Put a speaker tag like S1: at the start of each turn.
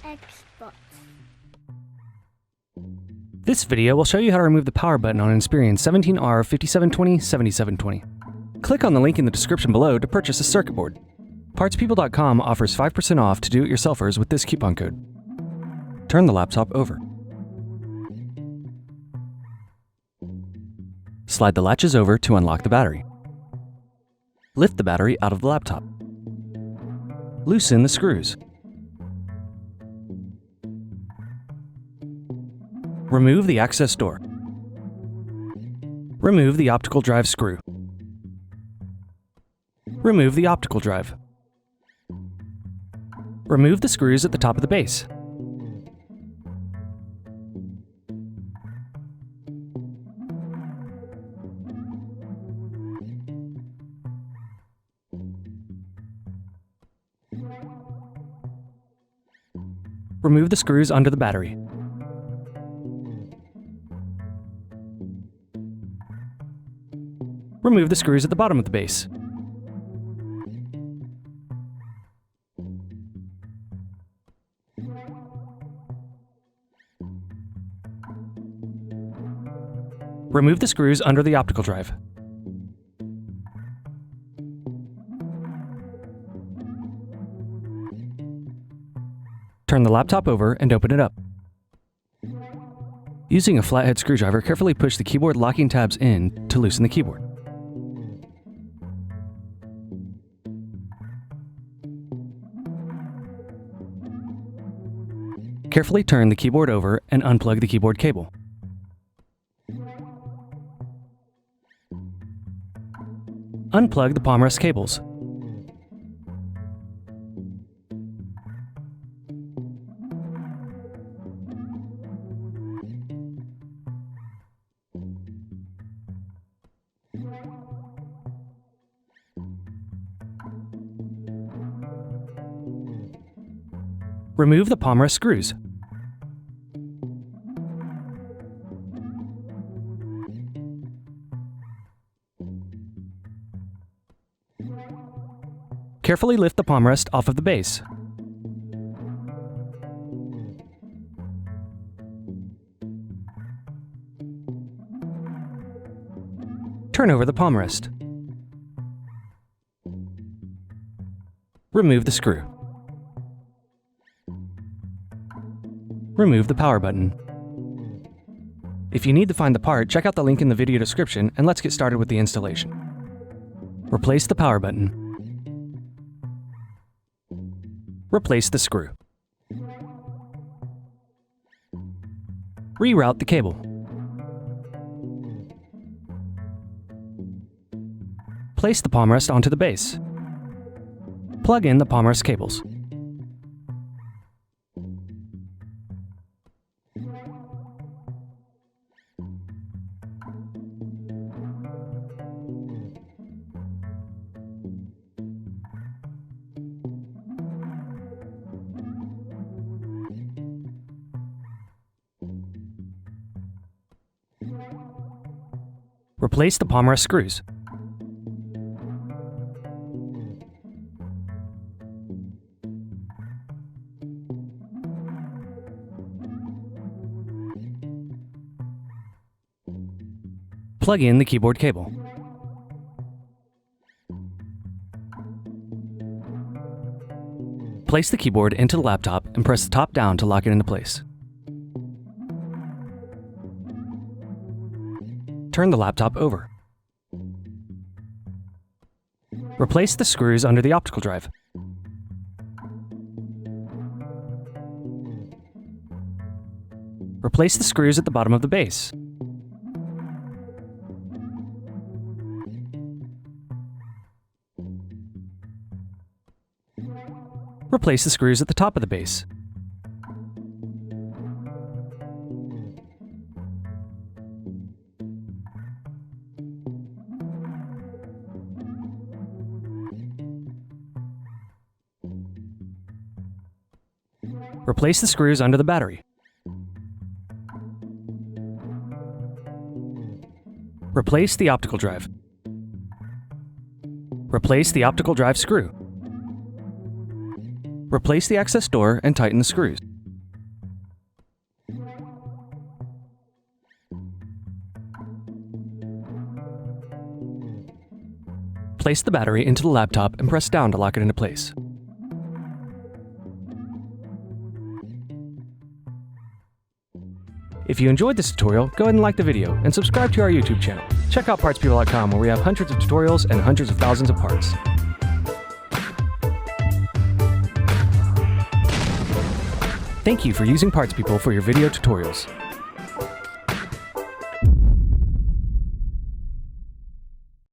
S1: Xbox.
S2: This video will show you how to remove the power button on Inspiron 17R 5720/7720. Click on the link in the description below to purchase a circuit board. PartsPeople.com offers 5% off to do-it-yourselfers with this coupon code. Turn the laptop over. Slide the latches over to unlock the battery. Lift the battery out of the laptop. Loosen the screws. Remove the access door. Remove the optical drive screw. Remove the optical drive. Remove the screws at the top of the base. Remove the screws under the battery. Remove the screws at the bottom of the base. Remove the screws under the optical drive. Turn the laptop over and open it up. Using a flat head screwdriver, carefully push the keyboard locking tabs in to loosen the keyboard. Carefully turn the keyboard over and unplug the keyboard cable. Unplug the palm rest cables. Remove the palm rest screws. Carefully lift the palm rest off of the base. Turn over the palm rest. Remove the screw. Remove the power button. If you need to find the part, check out the link in the video description and let's get started with the installation. Replace the power button. Replace the screw. Reroute the cable. Place the palm rest onto the base. Plug in the palm rest cables. Replace the palm rest screws. Plug in the keyboard cable. Place the keyboard into the laptop and press the top down to lock it into place. Turn the laptop over. Replace the screws under the optical drive. Replace the screws at the bottom of the base. Replace the screws at the top of the base. Replace the screws under the battery. Replace the optical drive. Replace the optical drive screw. Replace the access door and tighten the screws. Place the battery into the laptop and press down to lock it into place. If you enjoyed this tutorial, go ahead and like the video and subscribe to our YouTube channel. Check out partspeople.com where we have hundreds of tutorials and hundreds of thousands of parts. Thank you for using Parts People for your video tutorials.